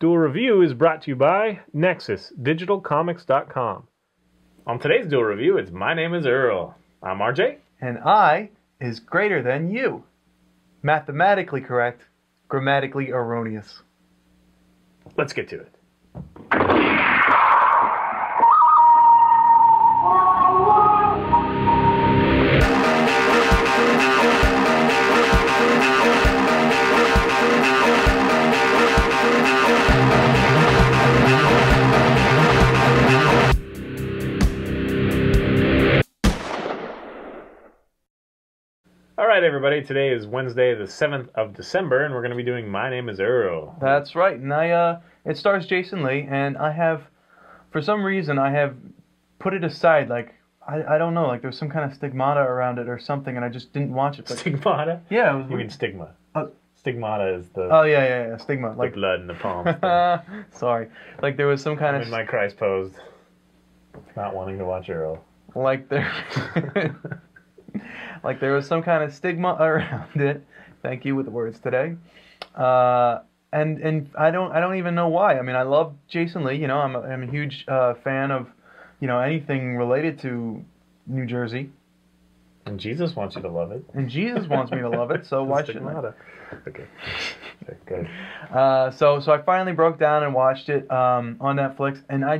Duel Review is brought to you by NexusDigitalComics.com. On today's Duel Review, it's My Name is Earl. I'm RJ. And I is greater than you. Mathematically correct, grammatically erroneous. Let's get to it. Alright everybody, today is Wednesday the 7th of December, and we're going to be doing My Name is Earl. That's right, and it stars Jason Lee, and for some reason, I have put it aside, I don't know, there's some kind of stigmata around it or something, and I just didn't watch it. But, Stigmata? Yeah. It was you mean stigma. Oh. Stigmata is the... Oh, yeah, stigma. The blood in the palm. Sorry. There was some kind I'm in my Christ pose, not wanting to watch Earl. There was some kind of stigma around it. Thank you with the words today. And I don't even know why. I mean, I love Jason Lee. I'm a huge fan of anything related to New Jersey. And Jesus wants you to love it. And Jesus wants me to love it. So why shouldn't I? Okay. Good. So I finally broke down and watched it on Netflix, and I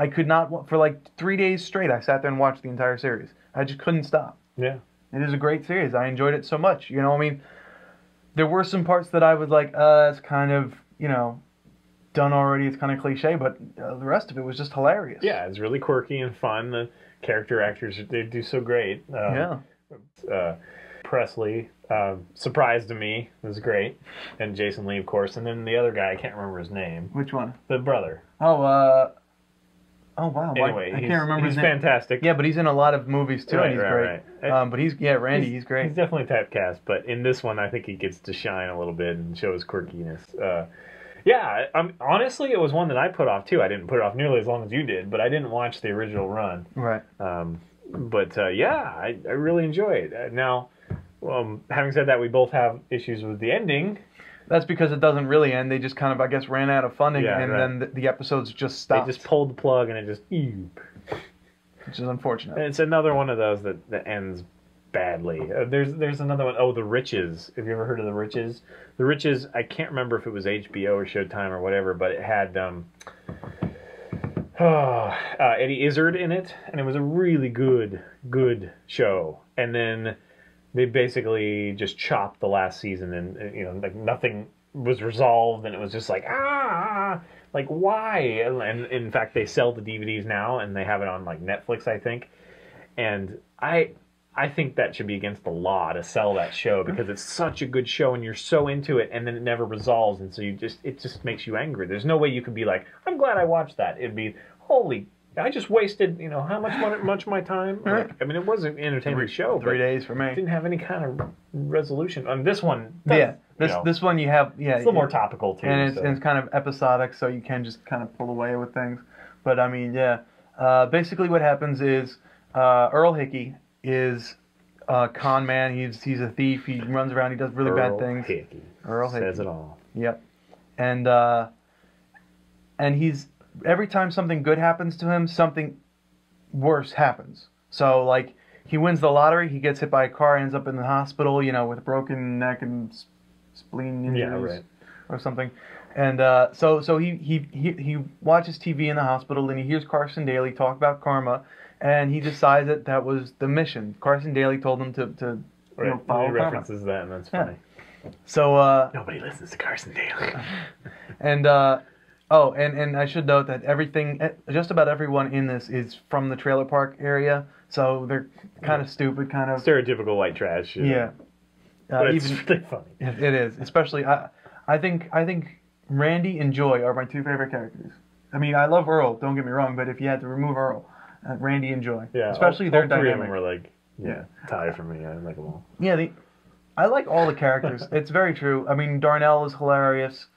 could not for 3 days straight. I sat there and watched the entire series. I just couldn't stop. Yeah. It is a great series. I enjoyed it so much. There were some parts that I was like, it's kind of, done already. It's kind of cliche, but the rest of it was just hilarious. Yeah, it's really quirky and fun. The character actors, they do so great. Presley, surprised to me, was great. And Jason Lee, of course. And then the other guy, I can't remember his name. Which one? The brother. Oh, wow. Anyway, I can't remember his name. He's fantastic. Yeah, but he's in a lot of movies, too, and he's great. Right. But Randy, he's great. He's definitely typecast, but in this one, I think he gets to shine a little bit and show his quirkiness. Honestly, it was one that I put off, too. I didn't put it off nearly as long as you did, but I didn't watch the original run. Right. I really enjoy it. Now, having said that, we both have issues with the ending. That's because it doesn't really end. They just kind of, I guess, ran out of funding, then the episodes just stopped. They just pulled the plug, and it just... Which is unfortunate. And it's another one of those that ends badly. There's another one. Oh, The Riches. Have you ever heard of The Riches? The Riches, I can't remember if it was HBO or Showtime or whatever, but it had Eddie Izzard in it, and it was a really good show. And then they basically just chopped the last season, and nothing was resolved, and it was just why? And in fact, they sell the DVDs now, and they have it on Netflix, I think. And I think that should be against the law to sell that show, because it's such a good show, and you're so into it, and then it never resolves, and so it just makes you angry. There's no way you could be like, I'm glad I watched that. It'd be, holy, I just wasted, how much of my time? It was an entertaining show. 3 days for me. It didn't have any kind of resolution. On this one, this one you have, it's a little more topical too, and it's kind of episodic, so you can just kind of pull away with things. But basically what happens is Earl Hickey is a con man. He's a thief. He runs around. He does really bad things. Earl Hickey says it all. Yep, and he's. Every time something good happens to him, something worse happens. So, he wins the lottery, he gets hit by a car, ends up in the hospital, with a broken neck and spleen injuries or something. And so he watches TV in the hospital, and he hears Carson Daly talk about karma, and he decides that was the mission. Carson Daly told him to follow he references that, and that's funny. Yeah. So nobody listens to Carson Daly. And and I should note that just about everyone in this is from the trailer park area, so they're kind of stupid, kind of... Stereotypical white trash. Yeah. But it's really funny. It is. Especially, I think Randy and Joy are my two favorite characters. I mean, I love Earl, don't get me wrong, but if you had to remove Earl, Randy and Joy. Yeah. Especially their dynamic. All three of them were tie for me. I like them all. Yeah, I like all the characters. It's very true. I mean, Darnell is hilarious.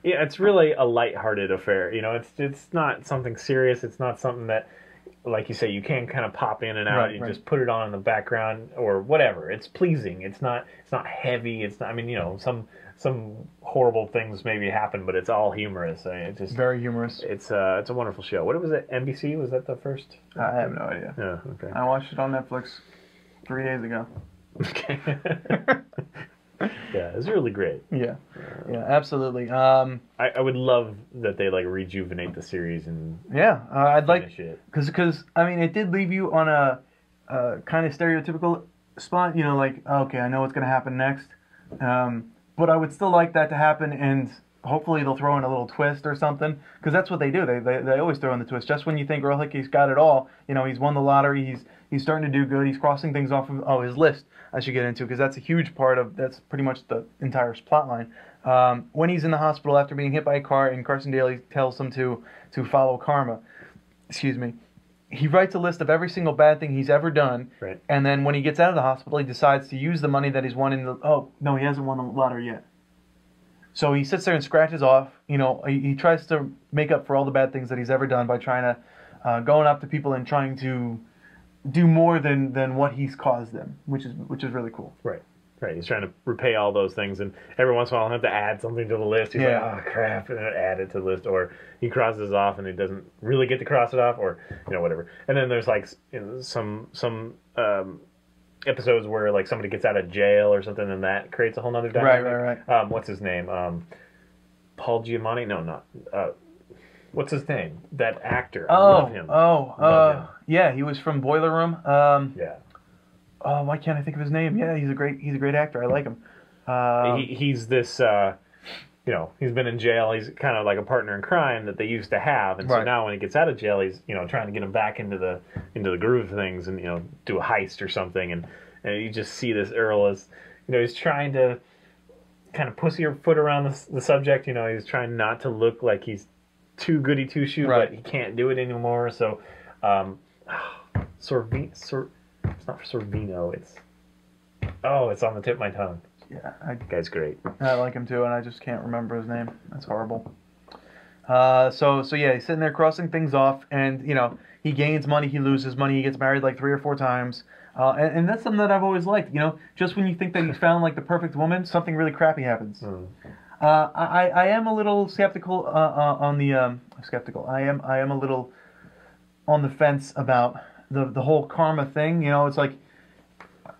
Yeah, it's really a lighthearted affair. It's not something serious. It's not something that, like you say, you can kind of pop in and out. Right, you just put it on in the background or whatever. It's pleasing. It's not heavy. It's not. I mean, some some horrible things maybe happen, but it's all humorous. I mean, it just Very humorous. it's a wonderful show. What was it? NBC? Was that the first? I have no idea. Yeah. Okay. I watched it on Netflix 3 days ago. Okay. Yeah, it's really great. Yeah, absolutely. I would love that they like rejuvenate the series and I'd like finish it. because I mean it did leave you on a kind of stereotypical spot. You know, like okay, I know what's going to happen next, but I would still like that to happen, and hopefully they'll throw in a little twist or something, because that's what they do. They always throw in the twist just when you think Earl Hickey's got it all. You know, he's won the lottery. He's starting to do good. He's crossing things off of his list. I should get into, because that's a huge part of, that's pretty much the entire plot line. When he's in the hospital after being hit by a car, and Carson Daly tells him to follow karma, he writes a list of every single bad thing he's ever done, Right. and then when he gets out of the hospital, he decides to use the money that he's won in the, oh, no, he hasn't won the lottery yet. So he sits there and scratches off, you know, he tries to make up for all the bad things that he's ever done by trying to, going up to people and trying to do more than what he's caused them, which is really cool. Right. Right. He's trying to repay all those things, and every once in a while he'll have to add something to the list. He's like, oh crap, and then add it to the list, or he crosses it off and he doesn't really get to cross it off, or whatever. And then there's like some episodes where like somebody gets out of jail or something, and that creates a whole nother dynamic. Right. What's his name? Paul Giamatti? No, not. What's his name? That actor. I love him. Love him. Yeah, he was from Boiler Room. Yeah. Oh, why can't I think of his name? Yeah, he's a great actor. I like him. He's this. He's been in jail. He's kind of like a partner in crime that they used to have, and so now when he gets out of jail, he's trying to get him back into the groove of things, and do a heist or something, and you just see this Earl as he's trying to kind of pussy her foot around the subject. He's trying not to look like he's too goody two shoe, but he can't do it anymore. So, it's not Sorvino. It's on the tip of my tongue. Yeah, that guy's great. I like him too, and I just can't remember his name. That's horrible. So yeah, he's sitting there crossing things off, and he gains money, he loses money, he gets married like 3 or 4 times, and that's something that I've always liked. Just when you think that he's found like the perfect woman, something really crappy happens. I am a little skeptical on the skeptical. I am a little on the fence about the whole karma thing. It's like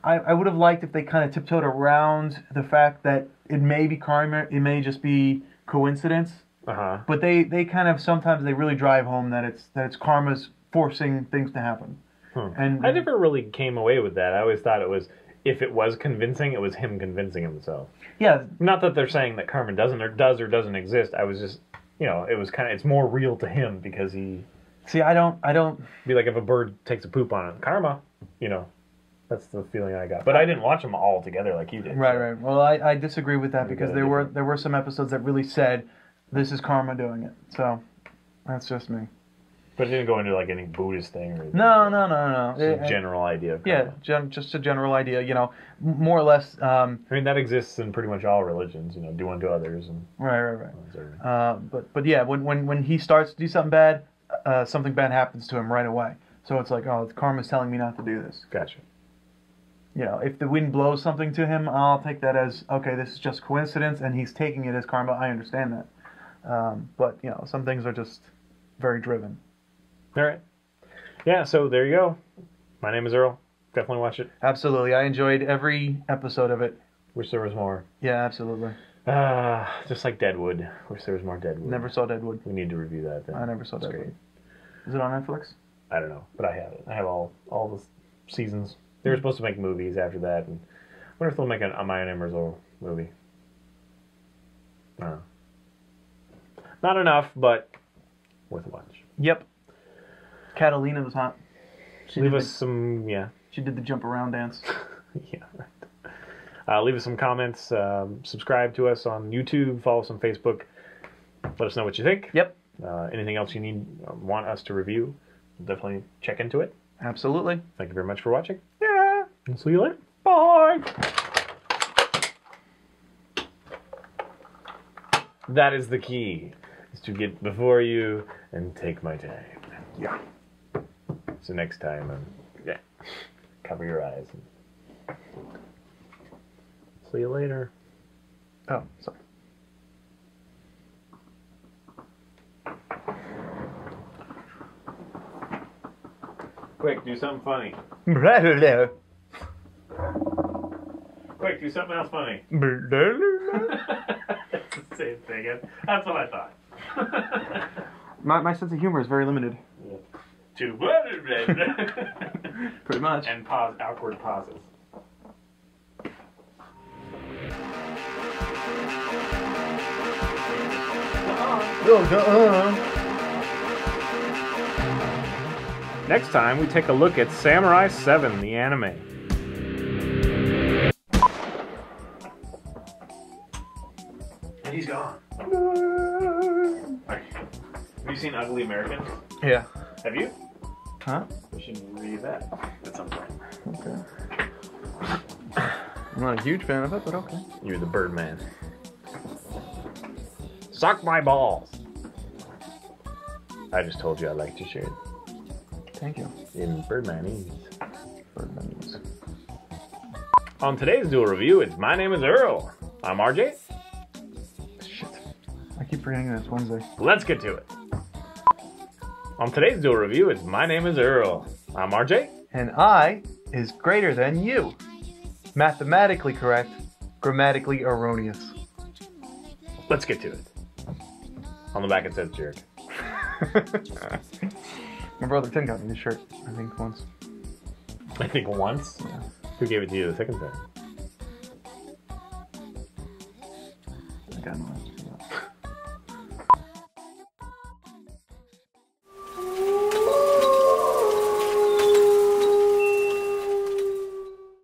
I would have liked if they kind of tiptoed around the fact that it may be karma, it may just be coincidence. But they kind of sometimes they really drive home that it's karma's forcing things to happen. And I never really came away with that. I always thought it was, if it was convincing, it was him convincing himself. Yeah. Not that they're saying that karma does or doesn't exist. I was just, it was it's more real to him because he. See, I don't. Be like if a bird takes a poop on it, karma. That's the feeling I got. But I didn't watch them all together like you did. Right. Well, I disagree with that because there were some episodes that really said, this is karma doing it. So, that's just me. But it didn't go into like any Buddhist thing or anything. No. It's a general idea of karma. Yeah, just a general idea, more or less. I mean, that exists in pretty much all religions, do unto others. And Right. But yeah, when he starts to do something bad, something bad happens to him right away. So it's like, oh, karma's telling me not to do this. Gotcha. If the wind blows something to him, I'll take that as, okay, this is just coincidence, and he's taking it as karma. I understand that. But, some things are just very driven. All right. Yeah, so there you go. My name is Earl. Definitely watch it. Absolutely. I enjoyed every episode of it. Wish there was more. Yeah, absolutely. Just like Deadwood. Wish there was more Deadwood. Never saw Deadwood. We need to review that then. I never saw Deadwood. Great. Is it on Netflix? I don't know, but I have it. I have all the seasons. They were supposed to make movies after that, and I wonder if they'll make a Maya Emerald movie. I don't know. Not enough, but worth a watch. Yep. Catalina was hot. Leave us some, yeah. She did the jump around dance. Yeah, right. Leave us some comments. Subscribe to us on YouTube. Follow us on Facebook. Let us know what you think. Yep. Anything else you want us to review, definitely check into it. Absolutely. Thank you very much for watching. Yeah. We'll see you later. Bye. That is the key, is to get before you and take my time. Yeah. So next time, cover your eyes. See you later. Oh, sorry. Quick, do something funny. That's Quick, do something else funny. It's the same thing. That's what I thought. my sense of humor is very limited. To Pretty much. and pause, awkward pauses. Next time, we take a look at Samurai 7, the anime. And he's gone. Have you seen Ugly Americans? Yeah. Have you? Huh? We should read that at some point. Okay. I'm not a huge fan of it, but okay. You're the Birdman. Suck my balls. I just told you I liked your shirt. Thank you. In Birdmanese. Birdmanese. On today's Duel review, it's My Name is Earl. I'm RJ. Shit. I keep forgetting that it's Wednesday. Let's get to it. On today's Duel review, it's My Name is Earl. I'm RJ. And I is greater than you. Mathematically correct, grammatically erroneous. Let's get to it. On the back it says jerk. My brother Tim got me this shirt, I think, once. I think once. Yeah. Who gave it to you the second time? I got mine.